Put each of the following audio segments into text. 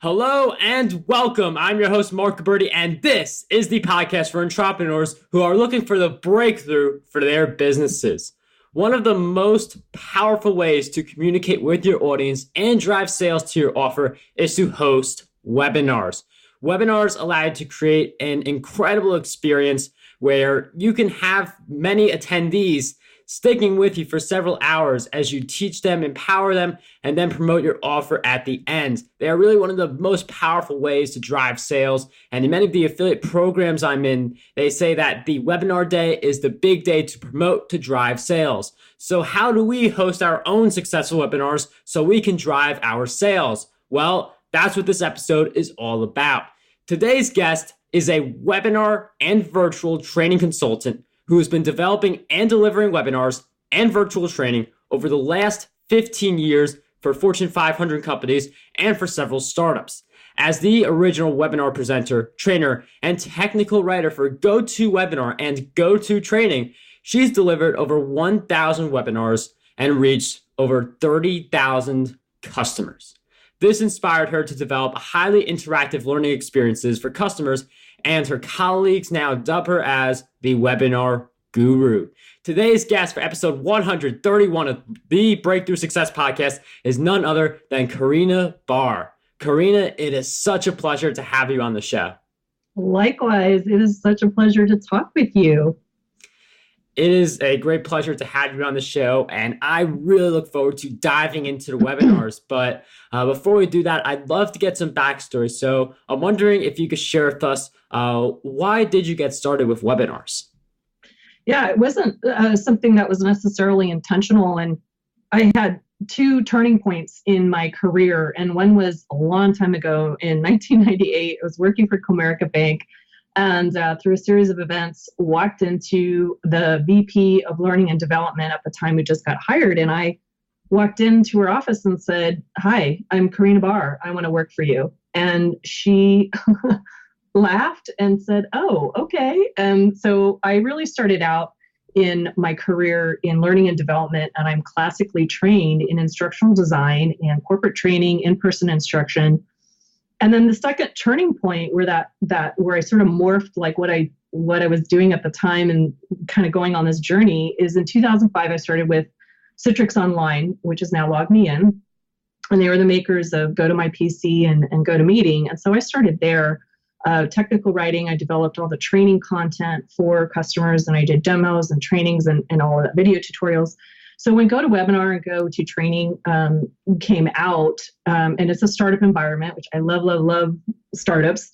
Hello and welcome. I'm your host, Mark Berti, and this is the podcast for entrepreneurs who are looking for the breakthrough for their businesses. One of the most powerful ways to communicate with your audience and drive sales to your offer is to host webinars. Webinars allow you to create an incredible experience where you can have many attendees sticking with you for several hours as you teach them, empower them, and then promote your offer at the end. They are really one of the most powerful ways to drive sales. And in many of the affiliate programs I'm in, they say that the webinar day is the big day to promote, to drive sales. So how do we host our own successful webinars so we can drive our sales? Well, that's what this episode is all about. Today's guest is a webinar and virtual training consultant who has been developing and delivering webinars and virtual training over the last 15 years for Fortune 500 companies and for several startups. As the original webinar presenter, trainer, and technical writer for GoToWebinar and GoToTraining, she's delivered over 1,000 webinars and reached over 30,000 customers. This inspired her to develop highly interactive learning experiences for customers, and her colleagues now dub her as the webinar guru. Today's guest for episode 131 of the Breakthrough Success Podcast is none other than Corena Bahr. Corena, it is such a pleasure to have you on the show. Likewise, it is such a pleasure to talk with you. It is a great pleasure to have you on the show, and I really look forward to diving into the webinars. But before we do that, I'd love to get some backstory. So I'm wondering if you could share with us, why did you get started with webinars? Yeah, it wasn't something that was necessarily intentional. And I had two turning points in my career. And one was a long time ago in 1998. I was working for Comerica Bank. And through a series of events, walked into the VP of Learning and Development at the time, who just got hired. And I walked into her office and said, "Hi, I'm Corena Bahr. I want to work for you." And she laughed and said, "Oh, okay." And so I really started out in my career in learning and development, and I'm classically trained in instructional design and corporate training, in-person instruction. And then the second turning point where where I sort of morphed like what I was doing at the time and kind of going on this journey is in 2005. I started with Citrix Online, which is now LogMeIn, and they were the makers of GoToMyPC and GoToMeeting. And so I started there, technical writing. I developed all the training content for customers, and I did demos and trainings and all of that, video tutorials. So when GoToWebinar and GoToTraining came out, and it's a startup environment, which I love startups,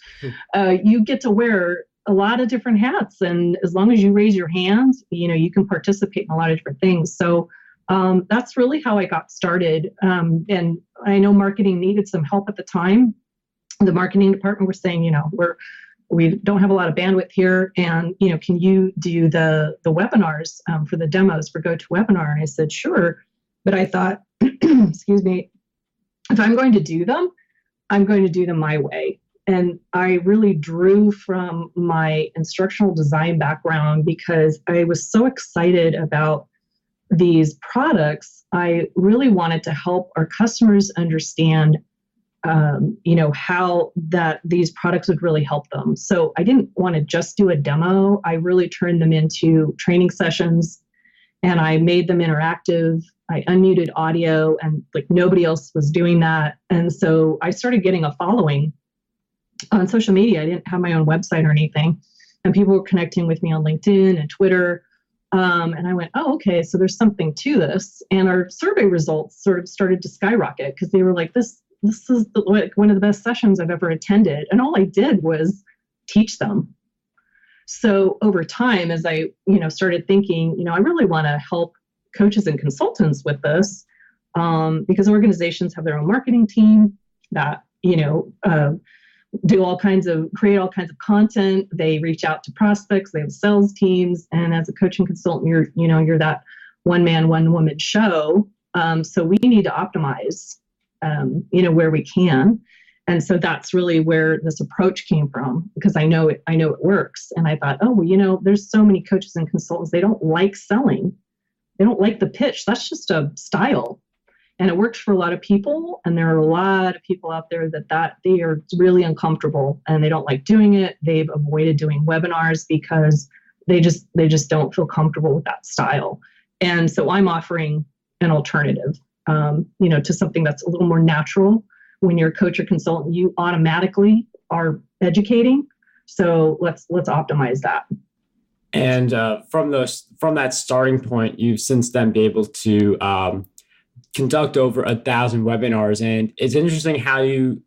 you get to wear a lot of different hats. And as long as you raise your hand, you can participate in a lot of different things. So that's really how I got started. And I know marketing needed some help at the time. The marketing department were saying, we don't have a lot of bandwidth here, and can you do the webinars for the demos for GoToWebinar? And I said, sure. But I thought, excuse me, if I'm going to do them, I'm going to do them my way. And I really drew from my instructional design background because I was so excited about these products. I really wanted to help our customers understand how these products would really help them. So I didn't want to just do a demo. I really turned them into training sessions, and I made them interactive. I unmuted audio, and like nobody else was doing that. And so I started getting a following on social media. I didn't have my own website or anything, and people were connecting with me on LinkedIn and Twitter. And I went, oh, okay, so there's something to this. And our survey results sort of started to skyrocket because they were like, this is one of the best sessions I've ever attended. And all I did was teach them. So over time, as I, started thinking, I really want to help coaches and consultants with this, because organizations have their own marketing team that, create all kinds of content. They reach out to prospects. They have sales teams. And as a coach and consultant, you're that one man, one woman show. So we need to optimize, where we can. And so that's really where this approach came from, because I know it works. And I thought, there's so many coaches and consultants, they don't like selling. They don't like the pitch. That's just a style. And it works for a lot of people. And there are a lot of people out there that they are really uncomfortable and they don't like doing it. They've avoided doing webinars because they just don't feel comfortable with that style. And so I'm offering an alternative, to something that's a little more natural. When you're a coach or consultant, you automatically are educating. So let's optimize that. And from that starting point, you've since then been able to conduct over 1,000 webinars. And it's interesting how you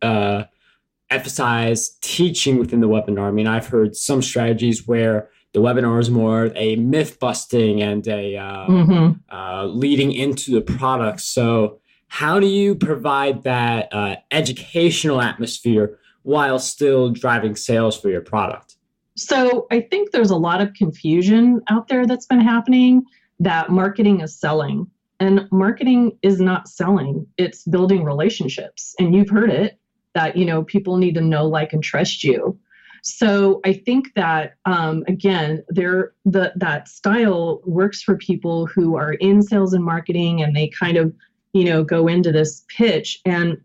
emphasize teaching within the webinar. I mean, I've heard some strategies where the webinar is more a myth busting and a leading into the product. So how do you provide that educational atmosphere while still driving sales for your product? So I think there's a lot of confusion out there that's been happening that marketing is selling. And marketing is not selling, it's building relationships. And you've heard it, that, people need to know, like, and trust you. So I think that, again, that style works for people who are in sales and marketing, and they kind of, go into this pitch. And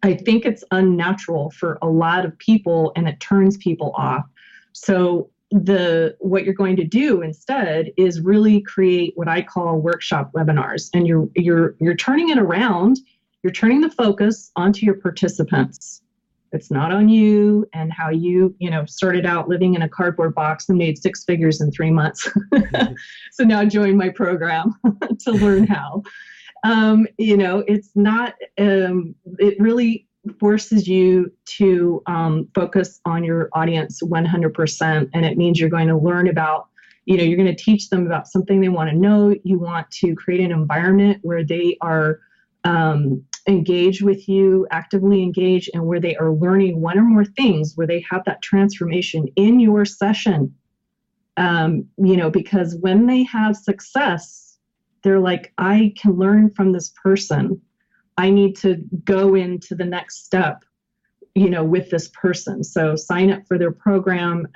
I think it's unnatural for a lot of people, and it turns people off. So what you're going to do instead is really create what I call workshop webinars, and you're turning it around. You're turning the focus onto your participants. It's not on you and how you started out living in a cardboard box and made 6 figures in 3 months. So now join my program to learn how. It's not. It really forces you to focus on your audience 100%. And it means you're going to learn about, you're going to teach them about something they want to know. You want to create an environment where they are engaged with you, actively engaged, and where they are learning one or more things, where they have that transformation in your session. Because when they have success, they're like, I can learn from this person. I need to go into the next step, with this person. So sign up for their program.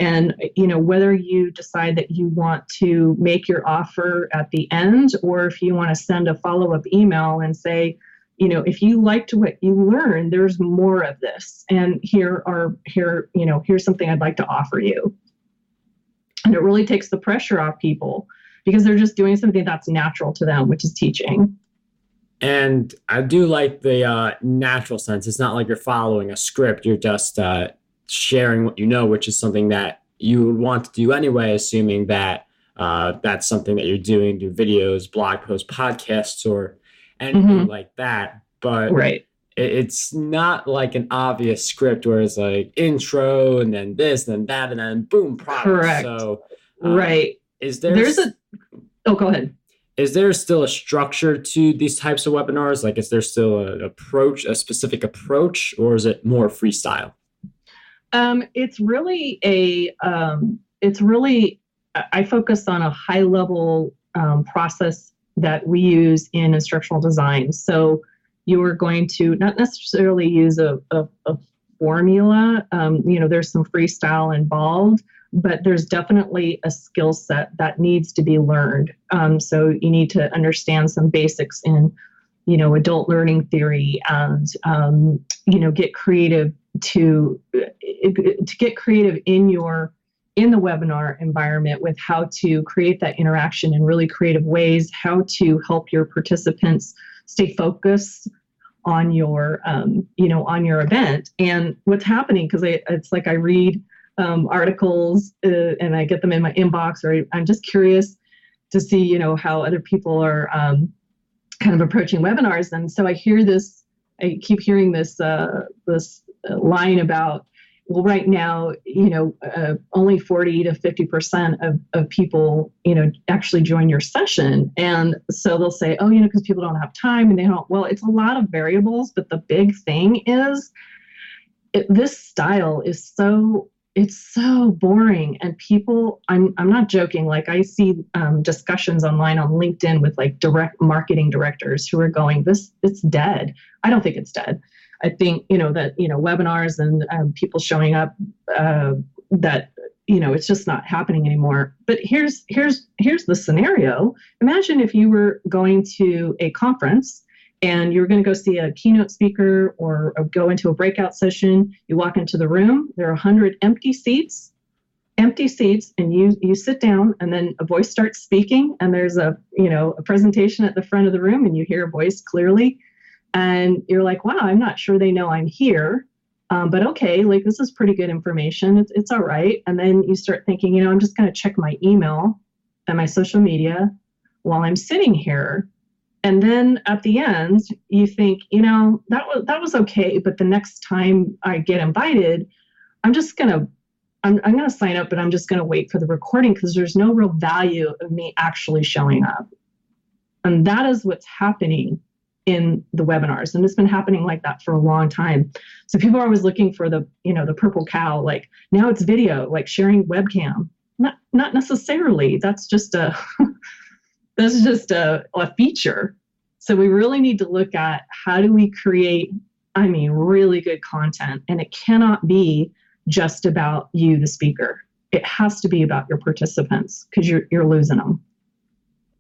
And whether you decide that you want to make your offer at the end, or if you want to send a follow-up email and say, if you liked what you learned, there's more of this. And here's something I'd like to offer you. And it really takes the pressure off people because they're just doing something that's natural to them, which is teaching. And I do like the natural sense. It's not like you're following a script. You're just sharing what you know, which is something that you would want to do anyway, assuming that that's something that you're doing, do videos, blog posts, podcasts, or anything like that. But right. It's not like an obvious script where it's like intro and then this and then that and then boom, product. Correct. So, right. Go ahead. Is there still a structure to these types of webinars? Like, is there still a specific approach, or is it more freestyle? It's really I focus on a high level process that we use in instructional design. So you are going to not necessarily use a formula. There's some freestyle involved, but there's definitely a skill set that needs to be learned. So you need to understand some basics in, adult learning theory, and, get creative to get creative in the webinar environment with how to create that interaction in really creative ways, how to help your participants stay focused on your, on your event. And what's happening, because it's like I read articles and I get them in my inbox, or I'm just curious to see, how other people are kind of approaching webinars. And so I keep hearing this line about, well, right now, only 40 to 50% of people, actually join your session. And so they'll say, oh, because people don't have time and they don't, well, it's a lot of variables, but the big thing is this style is it's so boring. And people, I'm not joking. Like, I see discussions online on LinkedIn with like direct marketing directors who are going, it's dead. I don't think it's dead. I think, that, webinars and people showing up that it's just not happening anymore. But here's the scenario. Imagine if you were going to a conference and you're going to go see a keynote speaker or go into a breakout session. You walk into the room, there are 100 empty seats, and you sit down, and then a voice starts speaking, and there's a presentation at the front of the room, and you hear a voice clearly, and you're like, wow, I'm not sure they know I'm here. But okay, like this is pretty good information. It's all right. And then you start thinking, I'm just going to check my email and my social media while I'm sitting here. And then at the end, you think, that was okay. But the next time I get invited, I'm going to sign up, but I'm just going to wait for the recording because there's no real value of me actually showing up. And that is what's happening in the webinars. And it's been happening like that for a long time. So people are always looking for the purple cow, like now it's video, like sharing webcam. Not necessarily. That's just a feature. So we really need to look at how do we create, really good content. And it cannot be just about you, the speaker. It has to be about your participants because you're losing them.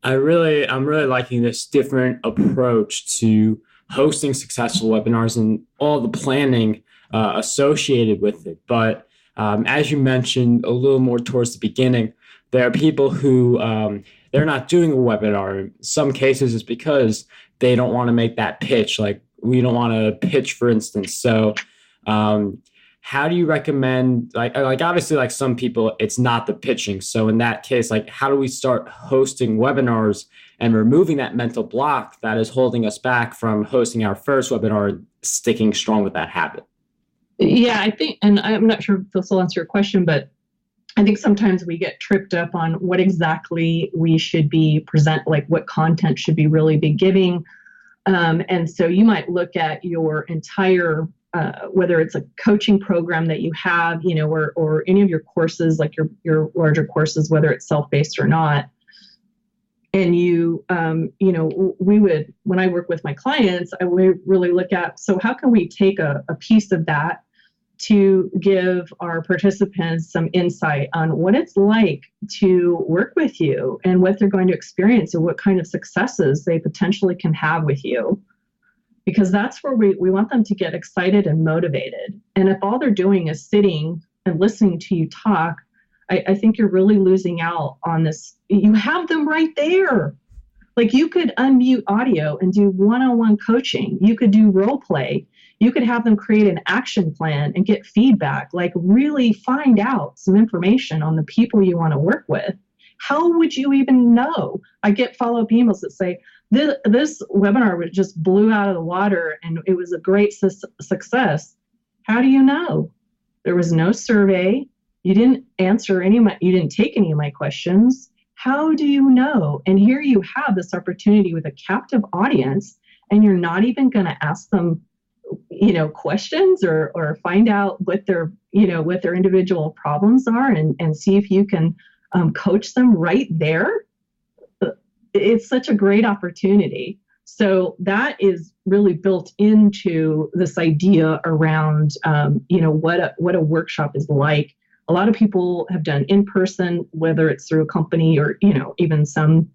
I'm really liking this different approach to hosting successful webinars and all the planning associated with it. But as you mentioned a little more towards the beginning, there are people who they're not doing a webinar. In some cases, it's because they don't want to make that pitch. Like we don't want to pitch, for instance. So how do you recommend, like obviously, like some people, it's not the pitching. So in that case, like how do we start hosting webinars and removing that mental block that is holding us back from hosting our first webinar and sticking strong with that habit? Yeah, I think, and I'm not sure if this will answer your question, but I think sometimes we get tripped up on what exactly we should be like what content should be really be giving. And so you might look at your entire whether it's a coaching program that you have, or any of your courses, like your larger courses, whether it's self-paced or not. And we would, when I work with my clients, I would really look at, so how can we take a piece of that to give our participants some insight on what it's like to work with you and what they're going to experience and what kind of successes they potentially can have with you. Because that's where we want them to get excited and motivated. And if all they're doing is sitting and listening to you talk, I think you're really losing out on this. You have them right there. Like you could unmute audio and do one-on-one coaching. You could do role play. You could have them create an action plan and get feedback, like really find out some information on the people you want to work with. How would you even know? I get follow-up emails that say, this webinar just blew out of the water and it was a great success. How do you know? There was no survey. You didn't you didn't take any of my questions. How do you know? And here you have this opportunity with a captive audience and you're not even going to ask them, questions or find out what their individual problems are and see if you can coach them right there. It's such a great opportunity. So that is really built into this idea around, what a workshop is like. A lot of people have done in person, whether it's through a company or, even some,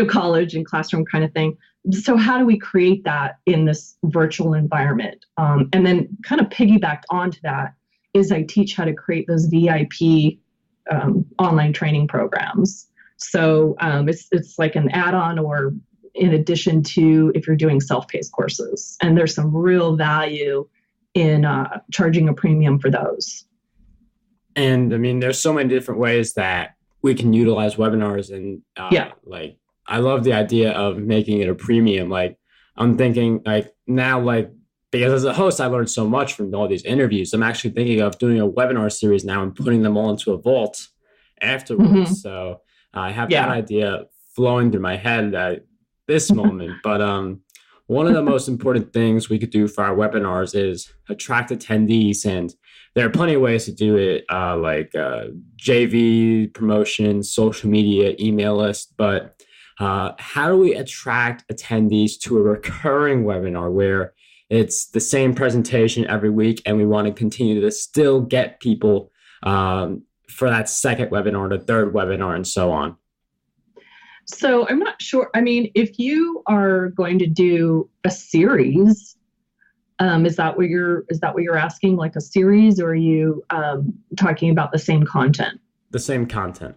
college and classroom kind of thing. So how do we create that in this virtual environment? And then kind of piggybacked onto that is I teach how to create those VIP online training programs. So it's like an add-on or in addition to if you're doing self-paced courses. And there's some real value in charging a premium for those. And there's so many different ways that we can utilize webinars. And like, I love the idea of making it a premium. Like I'm thinking like now, like, because as a host, I learned so much from all these interviews. I'm actually thinking of doing a webinar series now and putting them all into a vault afterwards. Mm-hmm. So I have that idea flowing through my head at this moment. But one of the most important things we could do for our webinars is attract attendees. And there are plenty of ways to do it, like JV promotion, social media, email list. But how do we attract attendees to a recurring webinar where it's the same presentation every week and we want to continue to still get people for that second webinar, the third webinar, and so on? So I'm not sure. I mean, if you are going to do a series, is that what you're asking, like a series, or are you talking about the same content? The same content.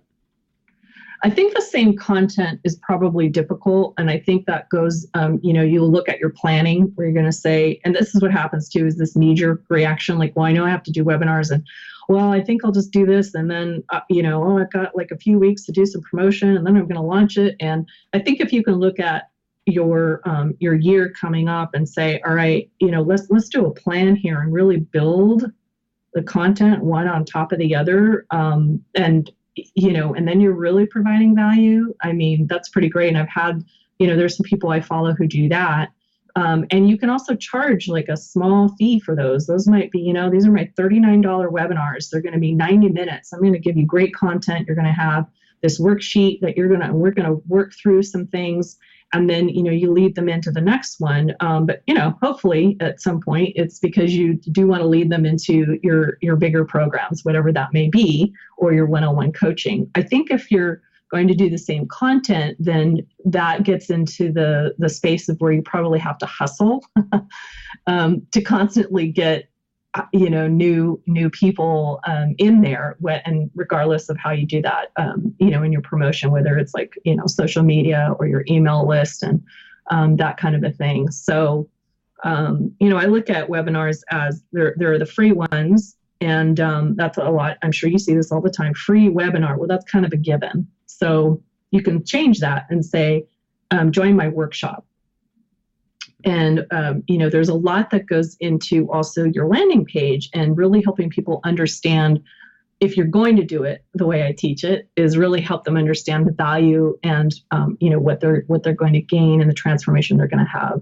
I think the same content is probably difficult. And I think that goes, you look at your planning where you're going to say, and this is what happens too, is this knee-jerk reaction. Like, well, I know I have to do webinars, and well, I think I'll just do this. And then, I've got like a few weeks to do some promotion, and then I'm going to launch it. And I think if you can look at your year coming up and say, all right, let's do a plan here and really build the content one on top of the other. And then you're really providing value. I mean, that's pretty great. And I've had, there's some people I follow who do that. And you can also charge like a small fee for those. Those might be, these are my $39 webinars. They're going to be 90 minutes. I'm going to give you great content. You're going to have this worksheet that we're going to work through some things. And then, you lead them into the next one. But, hopefully at some point, it's because you do want to lead them into your bigger programs, whatever that may be, or your one-on-one coaching. I think if you're going to do the same content, then that gets into the space of where you probably have to hustle to constantly get new people in there, and regardless of how you do that, in your promotion, whether it's like, social media or your email list and that kind of a thing. So, I look at webinars as there are the free ones, and that's a lot. I'm sure you see this all the time. Free webinar. Well, that's kind of a given. So you can change that and say, join my workshop. And, there's a lot that goes into also your landing page, and really helping people understand, if you're going to do it the way I teach it, is really help them understand the value and, what they're going to gain and the transformation they're going to have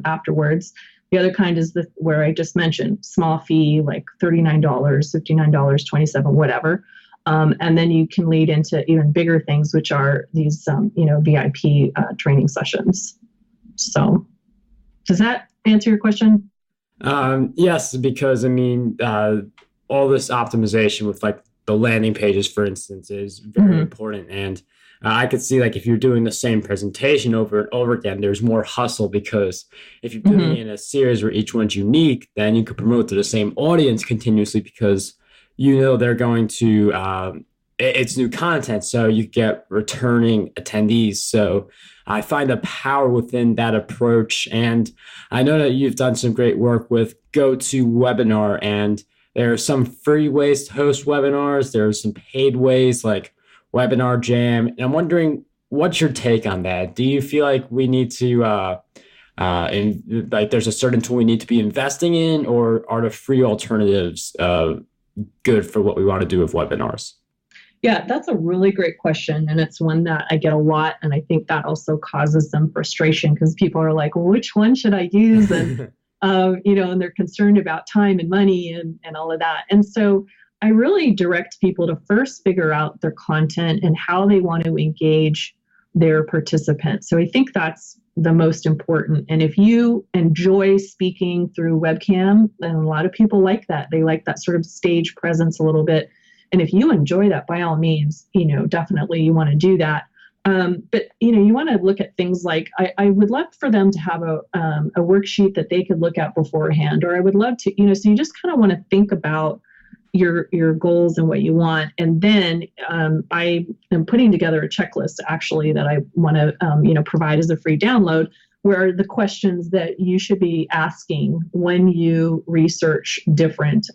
afterwards. The other kind is where I just mentioned, small fee, like $39, $59, $27, whatever. And then you can lead into even bigger things, which are these, VIP training sessions. So does that answer your question? Yes, because all this optimization with like the landing pages, for instance, is very important. And I could see, like, if you're doing the same presentation over and over again, there's more hustle, because if you're doing it in a series where each one's unique, then you could promote to the same audience continuously, because they're going to it's new content, so you get returning attendees. So I find the power within that approach. And I know that you've done some great work with GoToWebinar, and there are some free ways to host webinars. There are some paid ways like Webinar Jam. And I'm wondering, what's your take on that? Do you feel like we need to, there's a certain tool we need to be investing in, or are the free alternatives good for what we want to do with webinars? Yeah, that's a really great question. And it's one that I get a lot. And I think that also causes some frustration, because people are like, well, which one should I use? And, and they're concerned about time and money and all of that. And so I really direct people to first figure out their content and how they want to engage their participants. So I think that's the most important. And if you enjoy speaking through webcam, and a lot of people like that, they like that sort of stage presence a little bit. And if you enjoy that, by all means, definitely you want to do that. But, you want to look at things like, I would love for them to have a worksheet that they could look at beforehand, or I would love to, so you just kind of want to think about your goals and what you want. And then I am putting together a checklist, actually, that I want to, provide as a free download, where the questions that you should be asking when you research different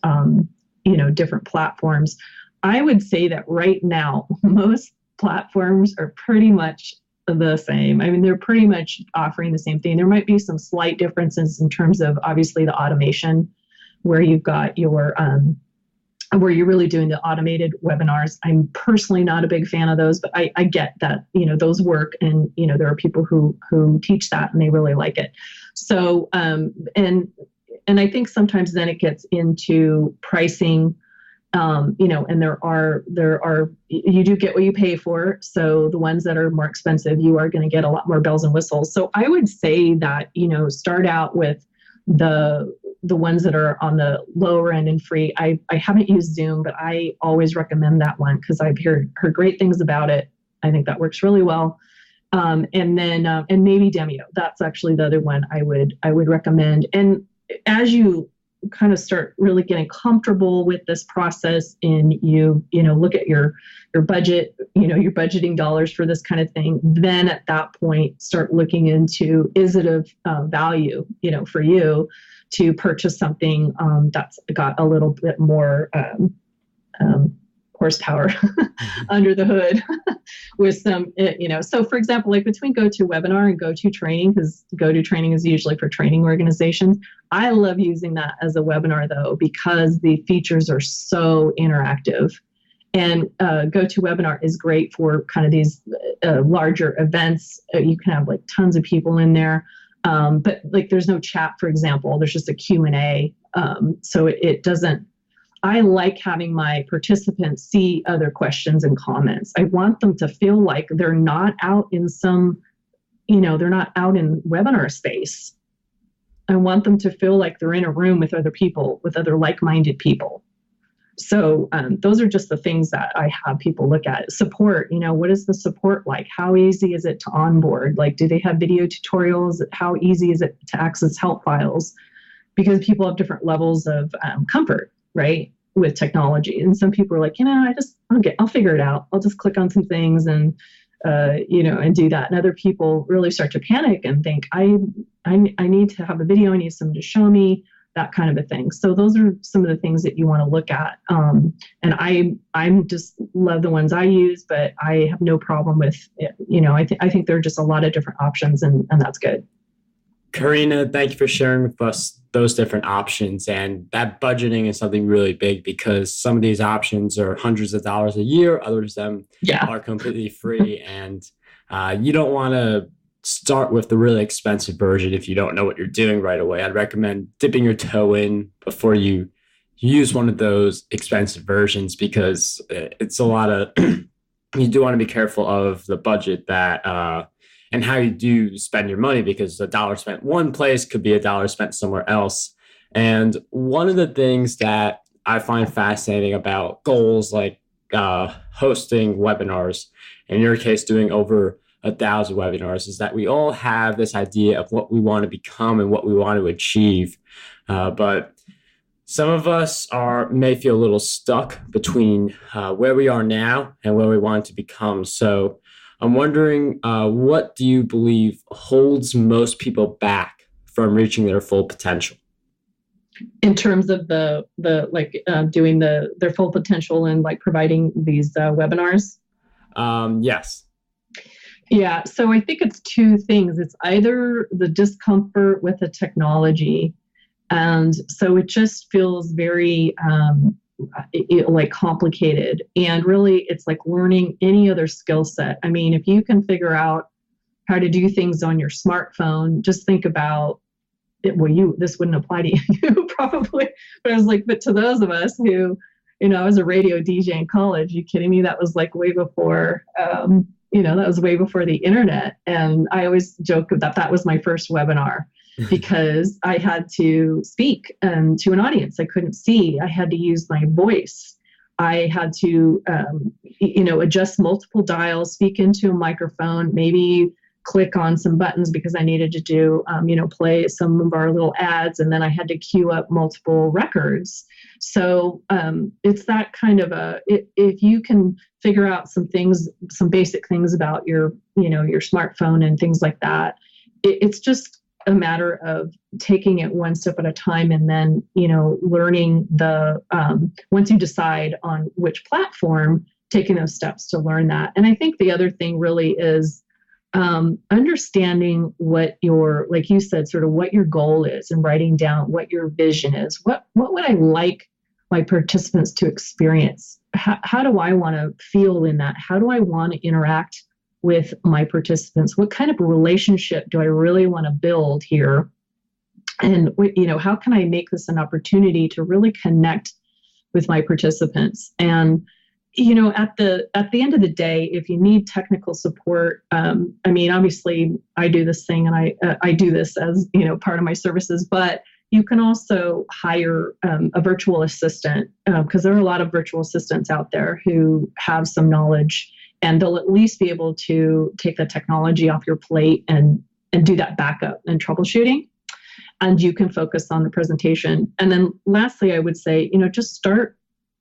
platforms. I would say that right now, most platforms are pretty much the same. I mean, they're pretty much offering the same thing. There might be some slight differences in terms of, obviously, the automation, where you've got your, where you're really doing the automated webinars. I'm personally not a big fan of those, but I get that, those work, and, there are people who teach that and they really like it. So, and I think sometimes then it gets into pricing, and there are, you do get what you pay for. So the ones that are more expensive, you are going to get a lot more bells and whistles. So I would say that, start out with the the ones that are on the lower end and free. I haven't used Zoom, but I always recommend that one because I've heard great things about it. I think that works really well. And maybe Demio. That's actually the other one I would recommend. And as you kind of start really getting comfortable with this process and you look at your budget, your budgeting dollars for this kind of thing, then at that point start looking into, is it of value, for you to purchase something that's got a little bit more horsepower under the hood with some, so for example, like between GoToWebinar and GoToTraining, because GoToTraining is usually for training organizations. I love using that as a webinar though, because the features are so interactive. And GoToWebinar is great for kind of these larger events. You can have like tons of people in there. But like there's no chat, for example, there's just a Q&A. So it doesn't, I like having my participants see other questions and comments. I want them to feel like they're not out in they're not out in webinar space. I want them to feel like they're in a room with other people, with other like-minded people. So those are just the things that I have people look at. Support, what is the support like? How easy is it to onboard? Like, do they have video tutorials? How easy is it to access help files? Because people have different levels of comfort, right, with technology. And some people are like, I'll figure it out. I'll just click on some things and do that. And other people really start to panic and think, I need to have a video. I need someone to show me, that kind of a thing. So those are some of the things that you want to look at. And I'm just love the ones I use, but I have no problem with it. I think there are just a lot of different options and that's good. Corena, thank you for sharing with us those different options. And that budgeting is something really big because some of these options are hundreds of dollars a year. Others of them are completely free. And you don't want to start with the really expensive version if you don't know what you're doing right away. I'd recommend dipping your toe in before you use one of those expensive versions because it's a lot of, you do want to be careful of the budget that, and how you do spend your money because a dollar spent one place could be a dollar spent somewhere else. And one of the things that I find fascinating about goals like hosting webinars, in your case, doing over 1,000 webinars, is that we all have this idea of what we want to become and what we want to achieve. But some of us may feel a little stuck between where we are now and where we want to become. So I'm wondering, what do you believe holds most people back from reaching their full potential? In terms of doing their full potential and like providing these webinars? Yes. Yeah. So I think it's two things. It's either the discomfort with the technology. And so it just feels very complicated. And really, it's like learning any other skill set. I mean, if you can figure out how to do things on your smartphone, just think about it. Well, this wouldn't apply to you probably. But I was like, but to those of us who, I was a radio DJ in college. You kidding me? That was like way before, that was way before the internet. And I always joke that was my first webinar because I had to speak to an audience. I couldn't see. I had to use my voice. I had to, adjust multiple dials, speak into a microphone, maybe click on some buttons because I needed to do, play some of our little ads. And then I had to queue up multiple records. So it's that kind of if you can figure out some basic things about your smartphone and things like that, it's just a matter of taking it one step at a time and then, learning once you decide on which platform, taking those steps to learn that. And I think the other thing really is understanding what like you said, sort of what your goal is and writing down what your vision is. What would I like my participants to experience? How do I want to feel in that? How do I want to interact with my participants? What kind of a relationship do I really want to build here? And, how can I make this an opportunity to really connect with my participants? And, at the end of the day, if you need technical support, obviously I do this thing and I do this as, part of my services, but You can also hire a virtual assistant, because there are a lot of virtual assistants out there who have some knowledge, and they'll at least be able to take the technology off your plate and do that backup and troubleshooting. And you can focus on the presentation. And then lastly, I would say, just start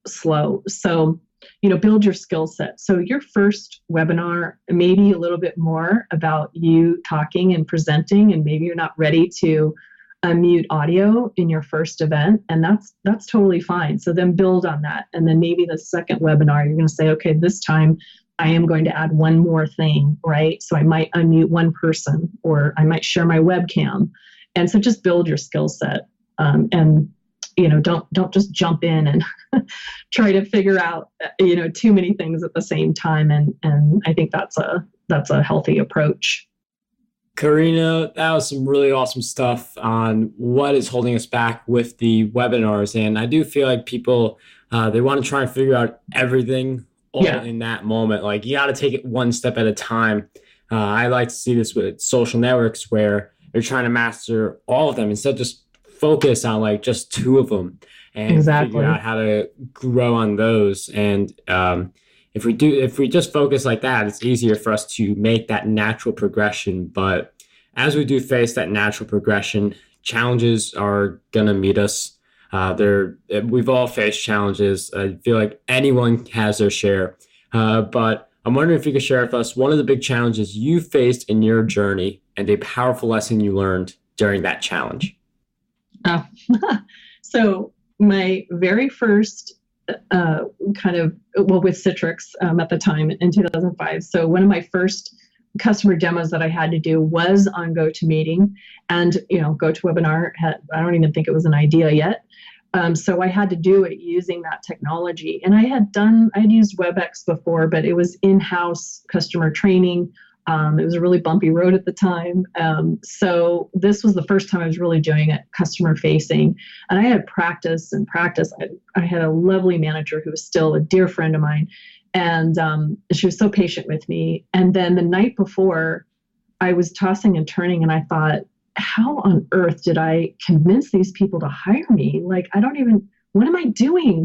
slow. So, build your skill set. So your first webinar, maybe a little bit more about you talking and presenting, and maybe you're not ready to mute audio in your first event, and that's totally fine. So then build on that. And then maybe the second webinar, you're going to say, okay, this time I am going to add one more thing, right? So I might unmute one person, or I might share my webcam. And so just build your skill set, and don't just jump in and try to figure out too many things at the same time. And I think that's a healthy approach. Corena, that was some really awesome stuff on what is holding us back with the webinars. And I do feel like people, they want to try and figure out everything all in that moment. Like, you got to take it one step at a time. I like to see this with social networks where you're trying to master all of them instead of just focus on like just two of them and figure out how to grow on those. And if we just focus like that, it's easier for us to make that natural progression. But as we do face that natural progression, challenges are going to meet us. We've all faced challenges. I feel like anyone has their share. But I'm wondering if you could share with us one of the big challenges you faced in your journey and a powerful lesson you learned during that challenge. So my very first with Citrix at the time in 2005. So one of my first customer demos that I had to do was on GoToMeeting, and GoToWebinar I don't even think it was an idea yet. So I had to do it using that technology. And I'd used WebEx before, but it was in-house customer training. It was a really bumpy road at the time. So this was the first time I was really doing it customer facing. And I had practice. I had a lovely manager who was still a dear friend of mine. And she was so patient with me. And then the night before, I was tossing and turning, and I thought, how on earth did I convince these people to hire me? Like, what am I doing?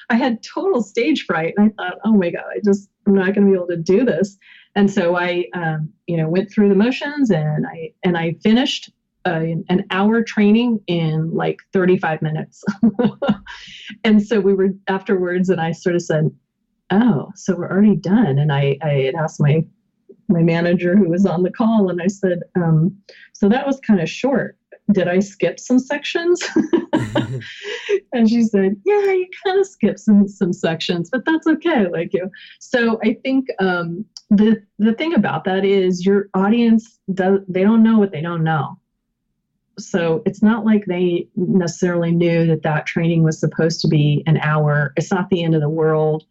I had total stage fright. And I thought, oh my God, I'm not going to be able to do this. And so I, went through the motions, and I finished an hour training in like 35 minutes. And so we were afterwards, and I sort of said, oh, so we're already done. And I had asked my manager who was on the call, and I said, so that was kind of short. Did I skip some sections? And she said, yeah, you kind of skipped some sections, but that's okay. So I think the thing about that is your audience they don't know what they don't know. So it's not like they necessarily knew that training was supposed to be an hour. It's not the end of the world.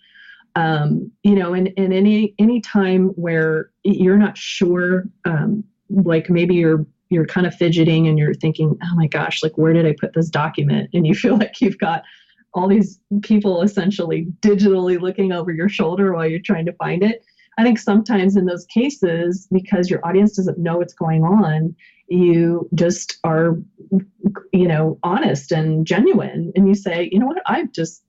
And any time where you're not sure, maybe you're kind of fidgeting and you're thinking, oh my gosh, where did I put this document? And you feel like you've got all these people essentially digitally looking over your shoulder while you're trying to find it. I think sometimes in those cases, because your audience doesn't know what's going on, you just are, honest and genuine. And you say, you know what, I've just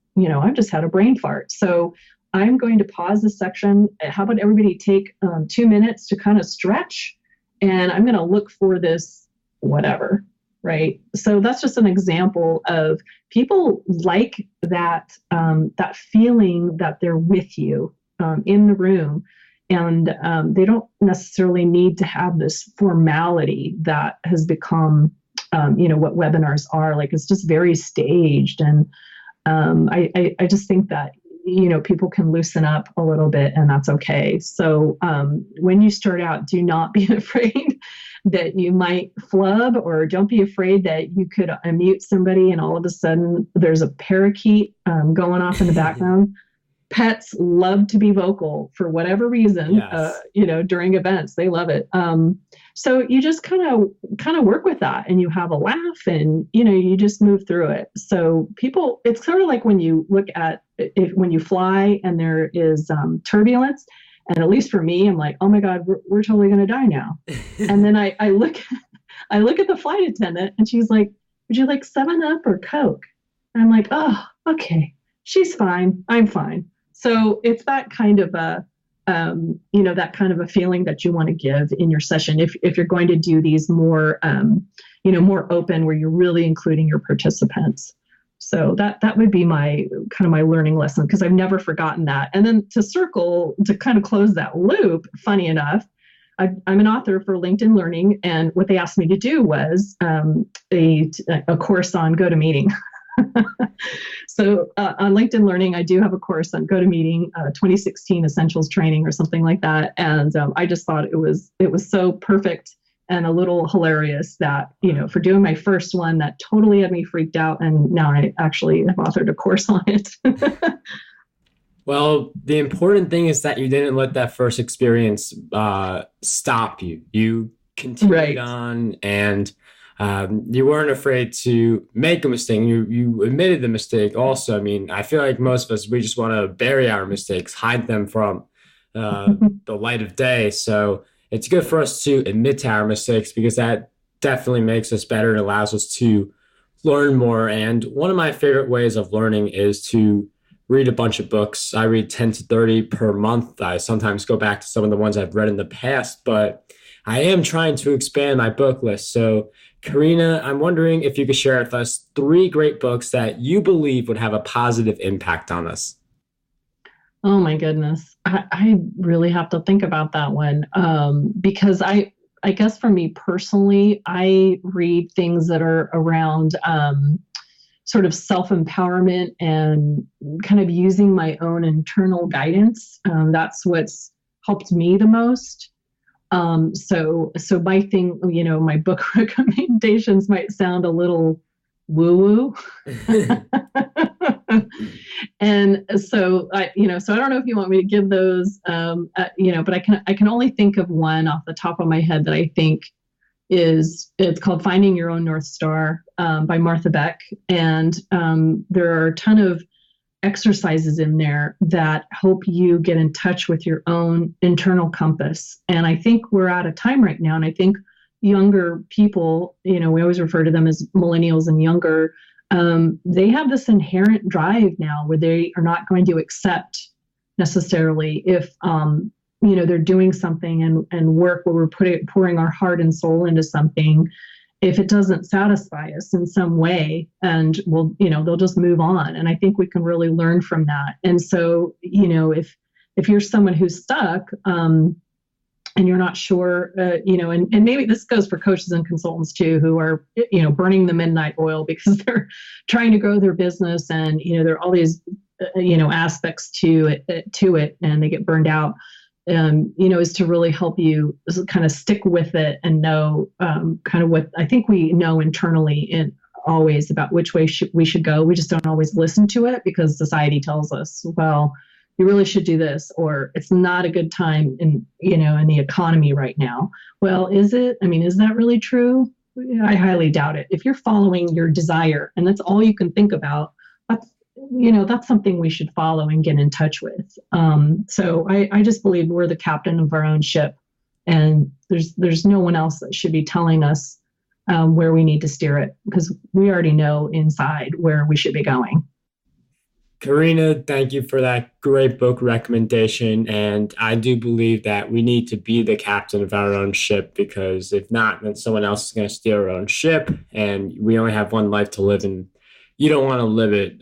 had a brain fart. So I'm going to pause this section. How about everybody take 2 minutes to kind of stretch? And I'm going to look for this whatever, right? So that's just an example of people like that, that feeling that they're with you in the room. And they don't necessarily need to have this formality that has become, what webinars are. It's just very staged. And I just think that, people can loosen up a little bit, and that's okay. So when you start out, do not be afraid that you might flub, or don't be afraid that you could unmute somebody and all of a sudden there's a parakeet going off in the background. Pets love to be vocal for whatever reason, yes. During events, they love it. So you just kind of work with that, and you have a laugh, and, you just move through it. So it's sort of like when you look at when you fly and there is turbulence, and at least for me, I'm like, oh my God, we're totally going to die now. And then I look I look at the flight attendant and she's like, would you like 7-Up or Coke? And I'm like, oh, okay. She's fine. I'm fine. So it's that kind of a, that kind of a feeling that you want to give in your session. If you're going to do these more, more open, where you're really including your participants. So that would be my kind of my learning lesson, because I've never forgotten that. And then to kind of close that loop, funny enough, I'm an author for LinkedIn Learning, and what they asked me to do was a course on GoToMeeting. So on LinkedIn Learning, I do have a course on GoToMeeting, 2016 Essentials Training or something like that. And I just thought it was so perfect and a little hilarious that, for doing my first one, that totally had me freaked out. And now I actually have authored a course on it. Well, the important thing is that you didn't let that first experience stop you. You continued on, and you weren't afraid to make a mistake. You admitted the mistake also. I mean, I feel like most of us, we just want to bury our mistakes, hide them from the light of day. So it's good for us to admit to our mistakes, because that definitely makes us better and allows us to learn more. And one of my favorite ways of learning is to read a bunch of books. I read 10 to 30 per month. I sometimes go back to some of the ones I've read in the past, but I am trying to expand my book list. So, Corena, I'm wondering if you could share with us 3 great books that you believe would have a positive impact on us. Oh my goodness. I really have to think about that one, because I guess for me personally, I read things that are around sort of self-empowerment and kind of using my own internal guidance. That's what's helped me the most. So my book recommendations might sound a little woo-woo. And so I don't know if you want me to give those, but I can only think of one off the top of my head that I think it's called Finding Your Own North Star, by Martha Beck. And there are a ton of exercises in there that help you get in touch with your own internal compass. And I think we're at a time right now, and I think younger people, we always refer to them as millennials and younger, they have this inherent drive now where they are not going to accept necessarily if they're doing something and work where we're pouring our heart and soul into something, if it doesn't satisfy us in some way, and they'll just move on. And I think we can really learn from that. And so, if you're someone who's stuck, and you're not sure, and maybe this goes for coaches and consultants too, who are, burning the midnight oil because they're trying to grow their business, and, there are all these, aspects to it, and they get burned out. Is to really help you kind of stick with it and know kind of what I think we know internally and always about which way we should go. We just don't always listen to it because society tells us, well, you really should do this, or it's not a good time in the economy right now. Well, is it? I mean, is that really true? I highly doubt it. If you're following your desire and that's all you can think about, that's something we should follow and get in touch with. So I just believe we're the captain of our own ship, and there's no one else that should be telling us where we need to steer it, because we already know inside where we should be going. Corena, thank you for that great book recommendation. And I do believe that we need to be the captain of our own ship, because if not, then someone else is going to steer our own ship, and we only have one life to live, and you don't want to live it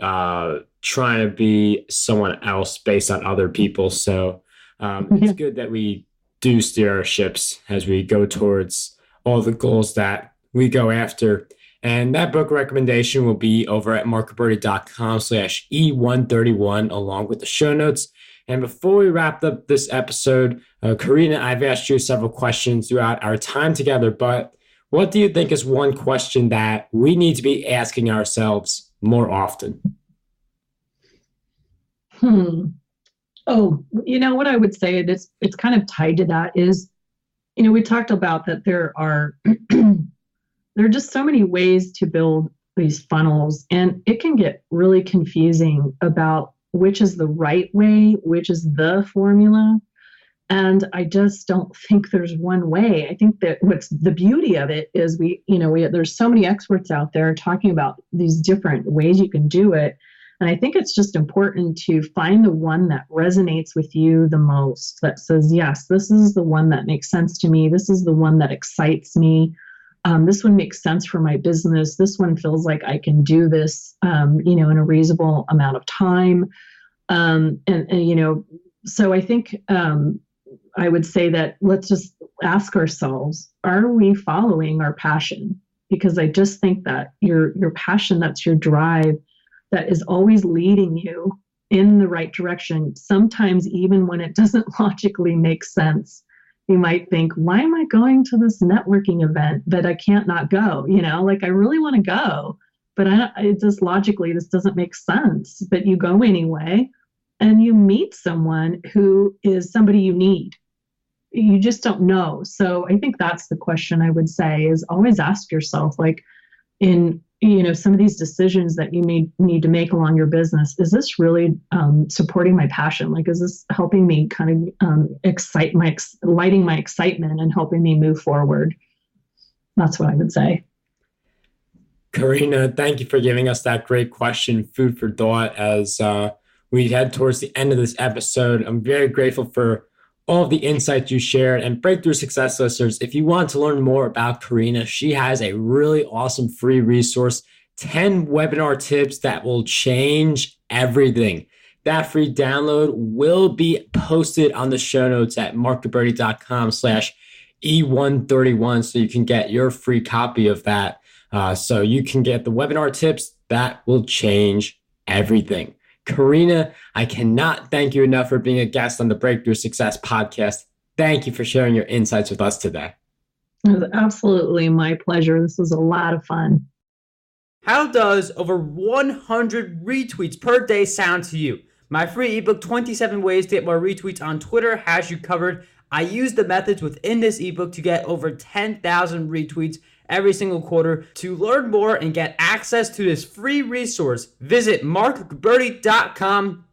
trying to be someone else based on other people. So it's good that we do steer our ships as we go towards all the goals that we go after. And that book recommendation will be over at markroberti.com/E131 along with the show notes. And before we wrap up this episode, Corena, I've asked you several questions throughout our time together, but what do you think is one question that we need to be asking ourselves more often? Oh, what I would say, it's kind of tied to that is, we talked about that there are just so many ways to build these funnels, and it can get really confusing about which is the right way, which is the formula. And I just don't think there's one way. I think that what's the beauty of it is there's so many experts out there talking about these different ways you can do it. And I think it's just important to find the one that resonates with you the most, that says, yes, this is the one that makes sense to me. This is the one that excites me. This one makes sense for my business. This one feels like I can do this, in a reasonable amount of time. So I think I would say that let's just ask ourselves, are we following our passion? Because I just think that your passion, that's your drive, that is always leading you in the right direction. Sometimes even when it doesn't logically make sense, you might think, why am I going to this networking event that I can't not go? I really want to go, but it just logically, this doesn't make sense. But you go anyway, and you meet someone who is somebody you need. You just don't know. So I think that's the question I would say, is always ask yourself, like, in some of these decisions that you may need to make along your business, is this really supporting my passion? Like, is this helping me kind of lighting my excitement and helping me move forward? That's what I would say. Corena, thank you for giving us that great question, food for thought, as we head towards the end of this episode. I'm very grateful for all of the insights you shared. And Breakthrough Success listeners, if you want to learn more about Corena, she has a really awesome free resource, 10 webinar tips that will change everything. That free download will be posted on the show notes at markgilberti.com/E131, so you can get your free copy of that. So you can get the webinar tips that will change everything. Corena, I cannot thank you enough for being a guest on the Breakthrough Success podcast. Thank you for sharing your insights with us today. It was absolutely my pleasure. This was a lot of fun. How does over 100 retweets per day sound to you? My free ebook, 27 Ways to Get More Retweets on Twitter, has you covered. I use the methods within this ebook to get over 10,000 retweets every single quarter. To learn more and get access to this free resource, visit markgilberti.com